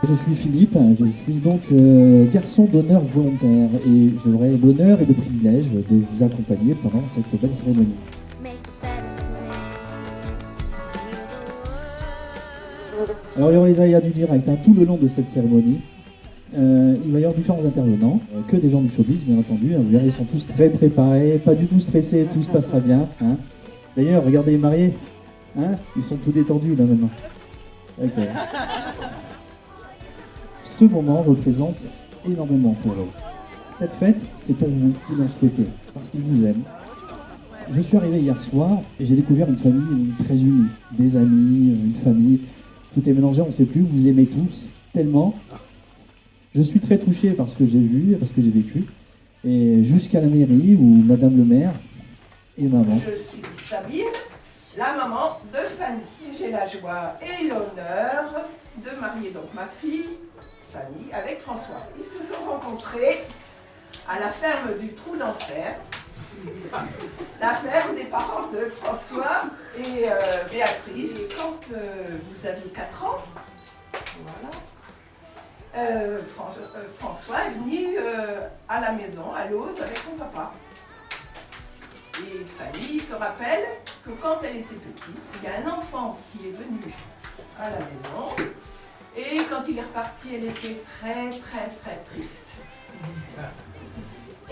Je suis Philippe, je suis donc garçon d'honneur volontaire et j'aurai l'honneur et le privilège de vous accompagner pendant cette belle cérémonie. Alors il y aura les aléas du direct tout le long de cette cérémonie. Il va y avoir différents intervenants, que des gens du showbiz bien entendu. Vous verrez, ils sont tous très préparés, pas du tout stressés, tout se passera bien. D'ailleurs, regardez les mariés, ils sont tout détendus là maintenant. Okay. Ce moment représente énormément pour eux. Cette fête, c'est pour vous qui l'en souhaitez, parce qu'ils vous aiment. Je suis arrivé hier soir et j'ai découvert une famille très unie, des amis, une famille. Tout est mélangé, on ne sait plus, vous aimez tous tellement. Je suis très touché par ce que j'ai vu, par ce que j'ai vécu. Et jusqu'à la mairie où Madame le maire et maman. Je suis Sabine, la maman de Fanny. J'ai la joie et l'honneur de marier donc ma fille, Fanny, avec François. Ils se sont rencontrés à la ferme du Trou d'Enfer, la ferme des parents de François et Béatrice, quand vous aviez 4 ans. Voilà. François est venu à la maison, à Lozes, avec son papa. Et Fanny se rappelle que quand elle était petite, il y a un enfant qui est venu à la maison. Et quand il est reparti, elle était très très très triste.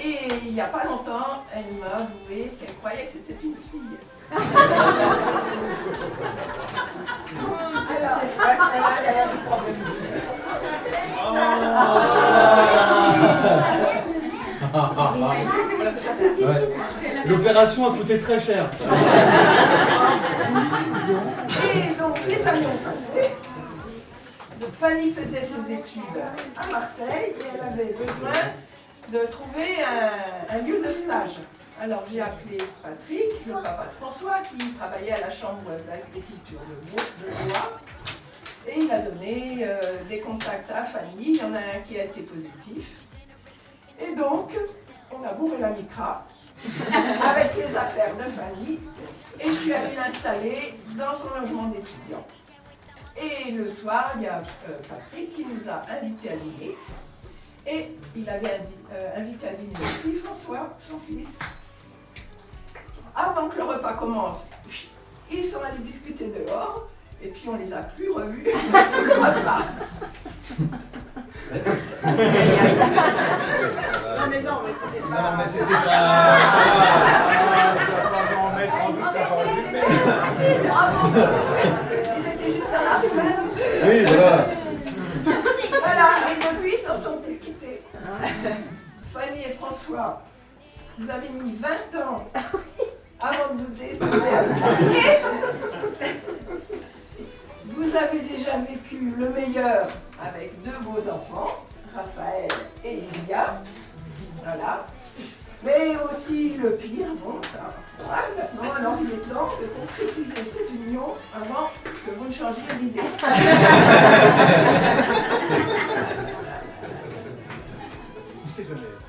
Et il n'y a pas longtemps, elle m'a avoué qu'elle croyait que c'était une fille. Alors, elle a des problèmes. L'opération a coûté très cher. Et donc les années ont passé. Fanny faisait ses études à Marseille et elle avait besoin de trouver un lieu de stage. Alors j'ai appelé Patrick, le papa de François, qui travaillait à la chambre d'agriculture de Blois. Et il a donné des contacts à Fanny, il y en a un qui a été positif. Et donc, on a bourré la micra avec les affaires de Fanny et je suis allée l'installer dans son logement d'étudiant. Et le soir, il y a Patrick qui nous a invités à dîner. Et il avait invité à dîner aussi François, son fils. Avant que le repas commence, ils sont allés discuter dehors. Et puis on les a plus revus tout le repas. Non mais c'était pas... Non mais c'était pas... Bravo. Ils étaient juste dans la rue. Oui, voilà. Voilà, et depuis ils se sont quittés. Fanny et François, vous avez mis 20 ans avant de vous décider à vous marier. Vous avez déjà vécu le meilleur avec 2 beaux enfants, Raphaël et Lysia. Voilà. Mais aussi le pire, bon, ça. Voilà, maintenant, alors il est temps de concrétiser cette union avant que vous ne changiez d'idée.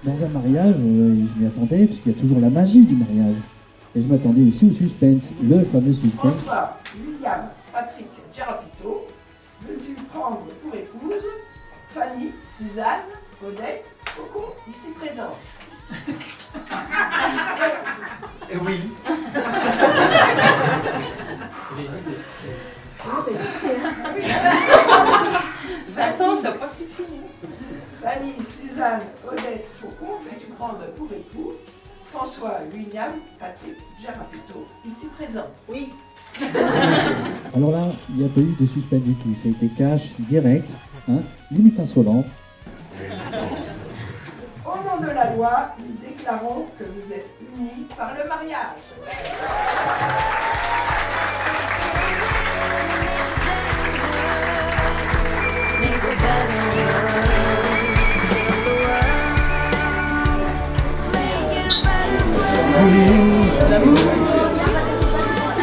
Dans un mariage, je m'y attendais, parce qu'il y a toujours la magie du mariage. Et je m'attendais aussi au suspense, le fameux suspense. François, William, Patrick, Gerapito, veux-tu prendre pour épouse Fanny, Suzanne, Odette, Faucon, ici présente. Et oui. Comment t'as hésité, hein 20 ans, ça pas suffi. Fanny, Suzanne, Odette, Faucon, veux-tu prendre pour époux François, William, Patrick, Gerapito, ici présent. Oui. Alors là, il n'y a pas eu de suspense du tout, ça a été cash, direct, limite insolent. Au nom de la loi, nous déclarons que vous êtes unis par le mariage.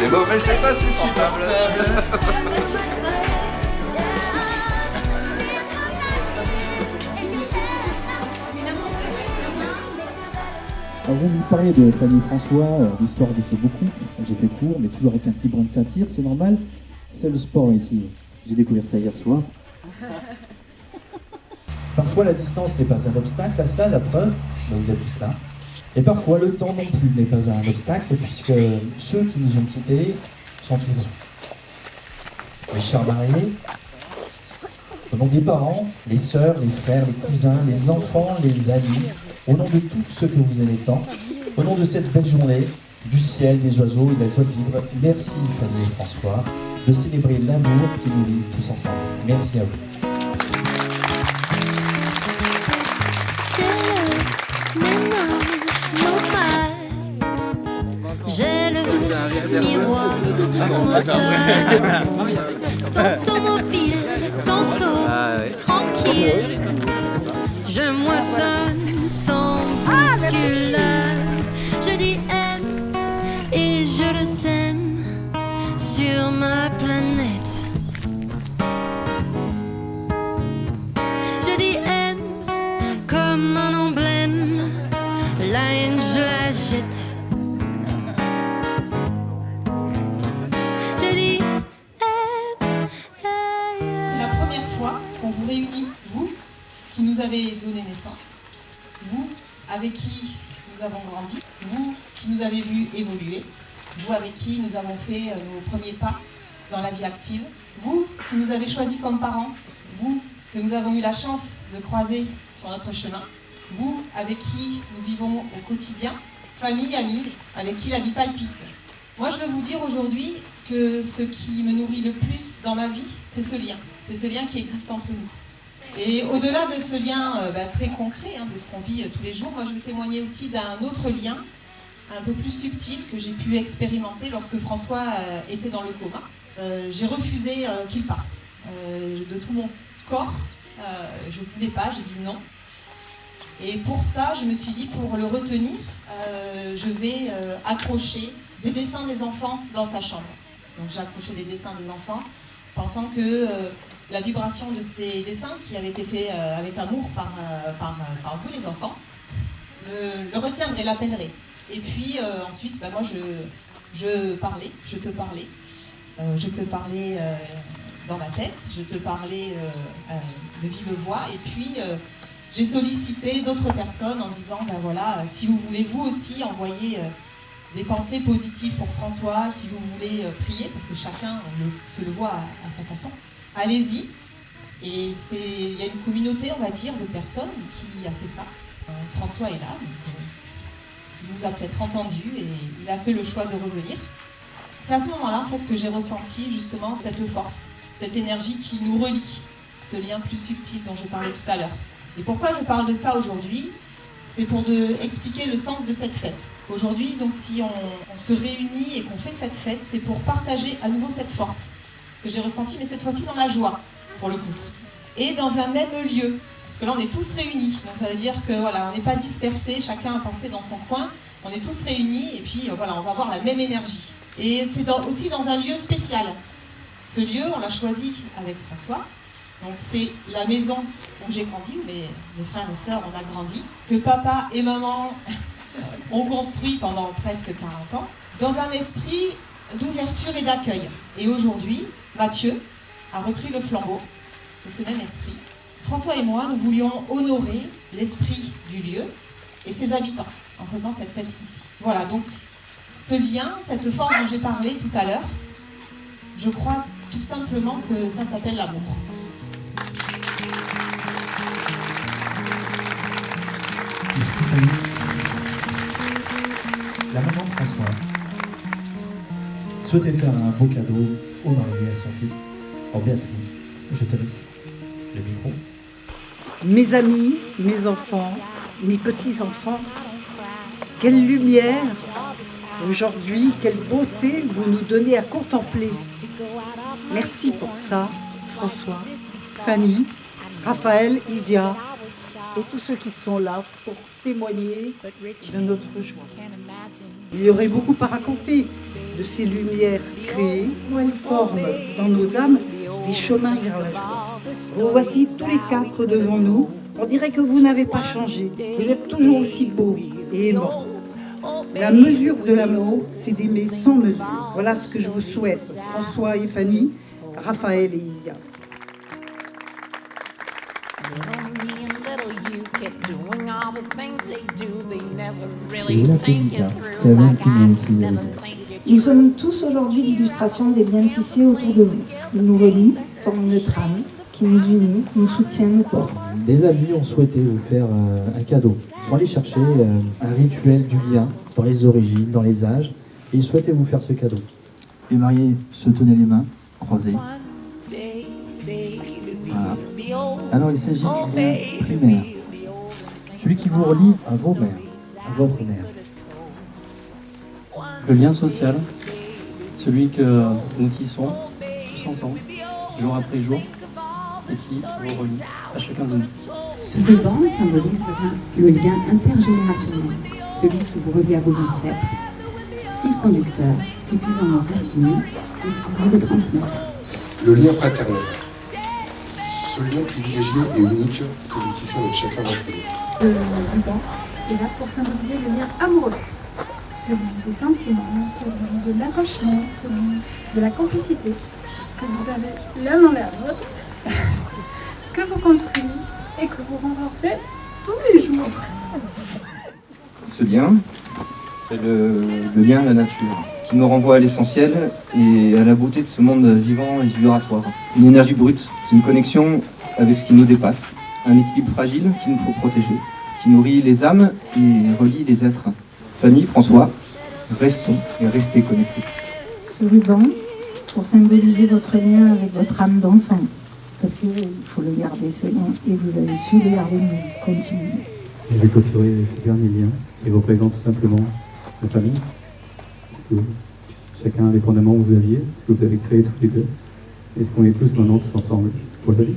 Les mauvais, c'est pas insupportable. Alors je vais vous parler de Fanny et François, l'histoire de ce beau couple. J'ai fait court, mais toujours avec un petit brin de satire, c'est normal. C'est le sport ici. J'ai découvert ça hier soir. Parfois, la distance n'est pas un obstacle à cela, la preuve, ben, vous êtes tous là. Et parfois, le temps non plus n'est pas un obstacle, puisque ceux qui nous ont quittés sont toujours là. Mes chers mariés, au nom des parents, les sœurs, les frères, les cousins, les enfants, les amis, au nom de tous ceux que vous aimez tant, au nom de cette belle journée, du ciel, des oiseaux et de la joie de vivre, merci Fanny et François de célébrer l'amour qui nous lie tous ensemble. Merci à vous. J'ai le miroir, mon seul, tantôt mobile, tantôt tranquille. Je moissonne sans bousculade. Je dis aime et je le sème sur ma planète. Je dis aime comme un emblème, la haine je la jette. On vous réunit, vous qui nous avez donné naissance, vous avec qui nous avons grandi, vous qui nous avez vu évoluer, vous avec qui nous avons fait nos premiers pas dans la vie active, vous qui nous avez choisis comme parents, vous que nous avons eu la chance de croiser sur notre chemin, vous avec qui nous vivons au quotidien, famille, amis, avec qui la vie palpite. Moi je veux vous dire aujourd'hui que ce qui me nourrit le plus dans ma vie, c'est ce lien. C'est ce lien qui existe entre nous. Et au-delà de ce lien très concret, de ce qu'on vit tous les jours, moi je veux témoigner aussi d'un autre lien, un peu plus subtil, que j'ai pu expérimenter lorsque François était dans le coma. J'ai refusé qu'il parte. De tout mon corps, je ne voulais pas, j'ai dit non. Et pour ça, je me suis dit, pour le retenir, je vais accrocher des dessins des enfants dans sa chambre. Donc j'ai accroché des dessins des enfants, pensant que la vibration de ces dessins, qui avaient été faits avec amour par vous les enfants, le retiendrait, l'appellerait. Et puis ensuite, moi je parlais, je te parlais dans ma tête, je te parlais de vive voix, et puis j'ai sollicité d'autres personnes en disant, voilà, si vous voulez vous aussi envoyer des pensées positives pour François, si vous voulez prier, parce que chacun se le voit à sa façon, allez-y. Et il y a une communauté, on va dire, de personnes qui a fait ça. François est là, donc il nous a peut-être entendu et il a fait le choix de revenir. C'est à ce moment-là, en fait, que j'ai ressenti justement cette force, cette énergie qui nous relie, ce lien plus subtil dont je parlais tout à l'heure. Et pourquoi je parle de ça aujourd'hui ? C'est pour expliquer le sens de cette fête. Aujourd'hui, donc, si on se réunit et qu'on fait cette fête, c'est pour partager à nouveau cette force que j'ai ressentie, mais cette fois-ci dans la joie, pour le coup. Et dans un même lieu, parce que là, on est tous réunis. Donc ça veut dire que voilà, on n'est pas dispersés, chacun a pensé dans son coin. On est tous réunis et puis voilà, on va avoir la même énergie. Et c'est aussi dans un lieu spécial. Ce lieu, on l'a choisi avec François. Donc c'est la maison où j'ai grandi, où mes frères et sœurs, on a grandi, que papa et maman ont construit pendant presque 40 ans, dans un esprit d'ouverture et d'accueil. Et aujourd'hui, Mathieu a repris le flambeau de ce même esprit. François et moi, nous voulions honorer l'esprit du lieu et ses habitants en faisant cette fête ici. Voilà, donc ce lien, cette force dont j'ai parlé tout à l'heure, je crois tout simplement que ça s'appelle l'amour. Merci Fanny. La maman de François souhaitait faire un beau cadeau au marié à son fils. Oh Béatrice, je te laisse le micro. Mes amis, mes enfants, mes petits-enfants, quelle lumière aujourd'hui, quelle beauté vous nous donnez à contempler. Merci pour ça, François, Fanny, Raphaël, Isia et tous ceux qui sont là pour témoigner de notre joie. Il y aurait beaucoup à raconter de ces lumières créées où elles forment dans nos âmes des chemins vers la joie. Vous voici tous les quatre devant nous. On dirait que vous n'avez pas changé. Vous êtes toujours aussi beaux et aimants. La mesure de l'amour, c'est d'aimer sans mesure. Voilà ce que je vous souhaite, François et Fanny, Raphaël et Isia. Et la Konica, qui avait un pignon aussi avec elle. Nous sommes tous aujourd'hui l'illustration des liens tissés autour de nous. Ils nous relient, forment une trame qui nous unit, nous soutient, nous porte. Des amis ont souhaité vous faire un cadeau. Ils sont allés chercher un rituel du lien dans les origines, dans les âges, et ils souhaitaient vous faire ce cadeau. Les mariés se tenaient les mains croisées. Voilà. Alors il s'agit du lien primaire, celui qui vous relie à vos mères, à votre mère. Le lien social, celui que nous tissons tous ensemble, jour après jour, et qui vous relie à chacun de nous. Ce ruban symbolise le lien intergénérationnel, celui qui vous relie à vos ancêtres, fil conducteur qui puise en enraciner et vous le transmettre. Le lien fraternel, ce lien privilégié et unique que vous tissez avec chacun d'entre nous. Le ruban est là pour symboliser le lien amoureux, celui des sentiments, celui de l'attachement, celui de la complicité que vous avez l'un envers l'autre, que vous construisez et que vous renforcez tous les jours. Ce lien, c'est le lien à la nature, qui nous renvoie à l'essentiel et à la beauté de ce monde vivant et vibratoire. Une énergie brute, c'est une connexion avec ce qui nous dépasse, un équilibre fragile qu'il nous faut protéger, qui nourrit les âmes et relie les êtres. Fanny, François, restons et restez connectés. Ce ruban, pour symboliser votre lien avec votre âme d'enfant, parce qu'il faut le garder ce lien, et vous avez su le garder, mais continuez. Je vais clôturer ce dernier lien qui représente tout simplement la famille. Que chacun indépendamment où vous aviez, ce que vous avez créé tous les deux, et ce qu'on est tous maintenant tous ensemble pour la vie.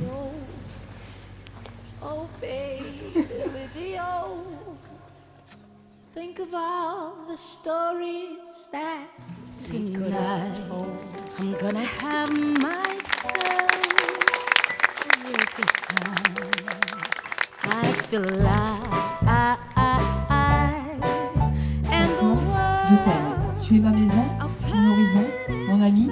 Think of all the stories that tonight I'm gonna have myself a real good time. I feel alive and the Je t'aime. Tu es ma maison, mon horizon, mon ami,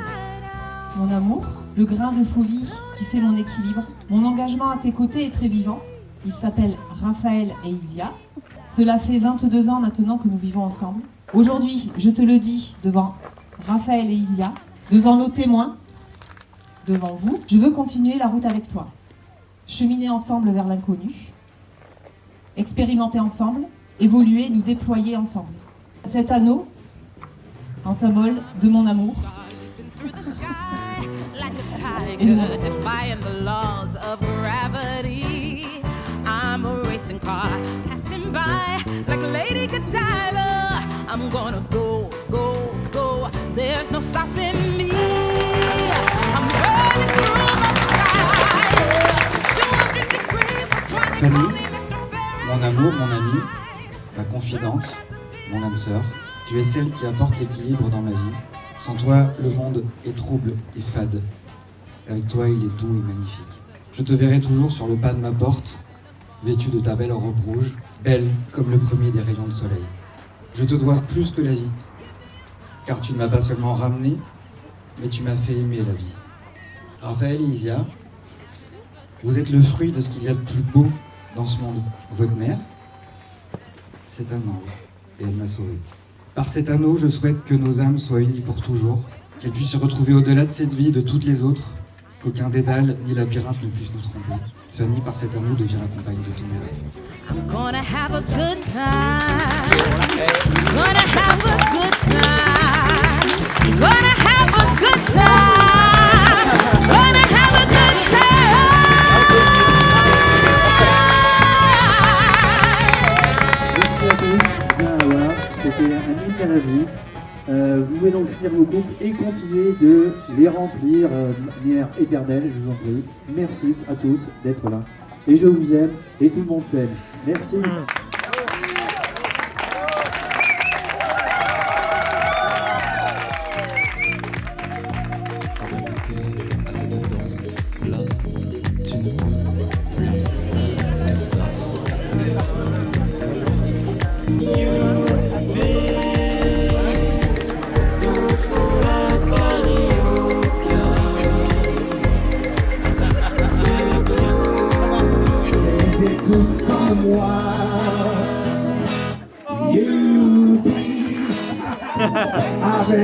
mon amour, le grain de folie qui fait mon équilibre. Mon engagement à tes côtés est très vivant. Il s'appelle Raphaël et Isia. Cela fait 22 ans maintenant que nous vivons ensemble. Aujourd'hui, je te le dis devant Raphaël et Isia, devant nos témoins, devant vous, je veux continuer la route avec toi. Cheminer ensemble vers l'inconnu, expérimenter ensemble, évoluer, nous déployer ensemble. Cet anneau, en symbole de mon amour et de mon defying the laws of gravity. I'm a racing car passing by like a Lady Godiva. I'm gonna go, go, go. There's no stopping me. I'm running through the sky. 200 degrees. Fanny, mon amour, mon ami, ma confidente, mon âme sœur, tu es celle qui apporte l'équilibre dans ma vie. Sans toi, le monde est trouble et fade. Avec toi, il est doux et magnifique. Je te verrai toujours sur le pas de ma porte, vêtue de ta belle robe rouge, belle comme le premier des rayons de soleil. Je te dois plus que la vie, car tu ne m'as pas seulement ramené, mais tu m'as fait aimer la vie. Raphaël et Isia, vous êtes le fruit de ce qu'il y a de plus beau dans ce monde. Votre mère, c'est un ange, et elle m'a sauvé. Par cet anneau, je souhaite que nos âmes soient unies pour toujours, qu'elles puissent se retrouver au-delà de cette vie et de toutes les autres, qu'aucun dédale ni labyrinthe ne puisse nous tromper. Fanny, par cet anneau, devient la compagne de ton mérite. I'm gonna have a good time. Gonna have a good time. Gonna have a good time. Gonna have a good Merci à tous. Bien, voilà, c'était un hymne à la vie. Vous pouvez donc finir vos couples et continuer de les remplir de manière éternelle, je vous en prie. Merci à tous d'être là. Et je vous aime et tout le monde s'aime. Merci. À cette danse-là, tu ne peux plus faire que ça. Tous comme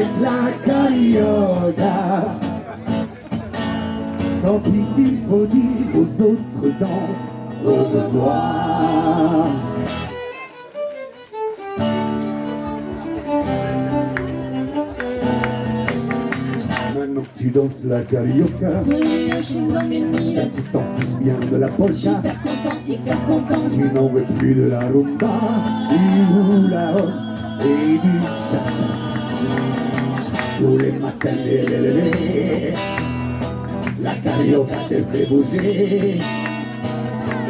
avec la carioca. Tant pis s'il faut dire aux autres danses au revoir. Maintenant que tu danses la carioca, ça tu t'en fiches bien de la polka. Tu n'en veux plus de la rumba, du hula hop et du cha-cha. Tous les matins, la carioca te fait bouger.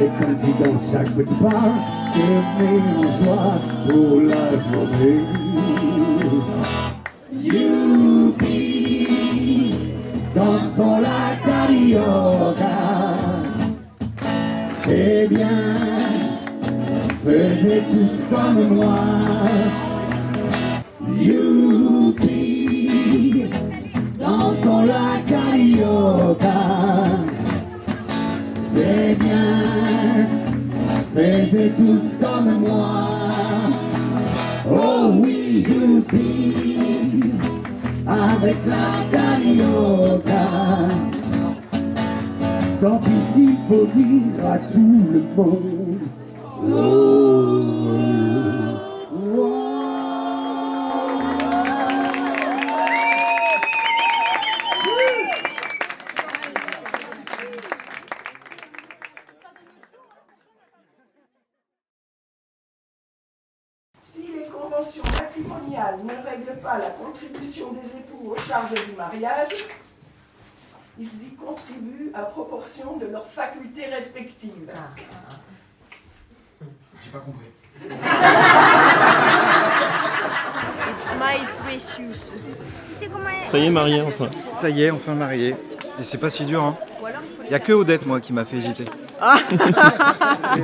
Et quand tu danses chaque petit pas, te met en joie pour la journée. Youpi, dansons la carioca. C'est bien, faisez tous comme moi. Youpi, dansons la carioca. C'est bien, faisez tous comme moi. Oh oui, youpi, avec la carioca. Tant pis s'il faut dire à tout le monde. Oh, Si les conventions matrimoniales ne règlent pas la contribution des époux aux charges du mariage, ils y contribuent à proportion de leurs facultés respectives. J'ai pas compris. It's my precious. Ça y est, marié enfin. Ça y est, enfin marié. Et c'est pas si dur, hein. Il n'y a que Odette, moi, qui m'a fait hésiter. Ah,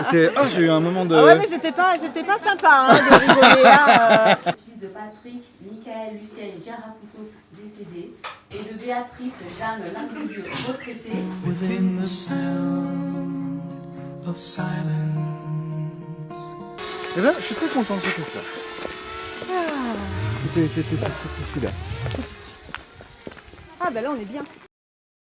j'ai eu un moment de... Ah ouais, mais c'était pas sympa hein, de rigoler. Hein, Fils de Patrick, Michael, Lucienne, Jaraputo, décédé, et de Béatrice, Jeanne, Linguidieu, retraitée. Within the sound of silence. Eh ben, je suis très content que j'ai fait ça. C'était celui-là. Ah ben là on est bien.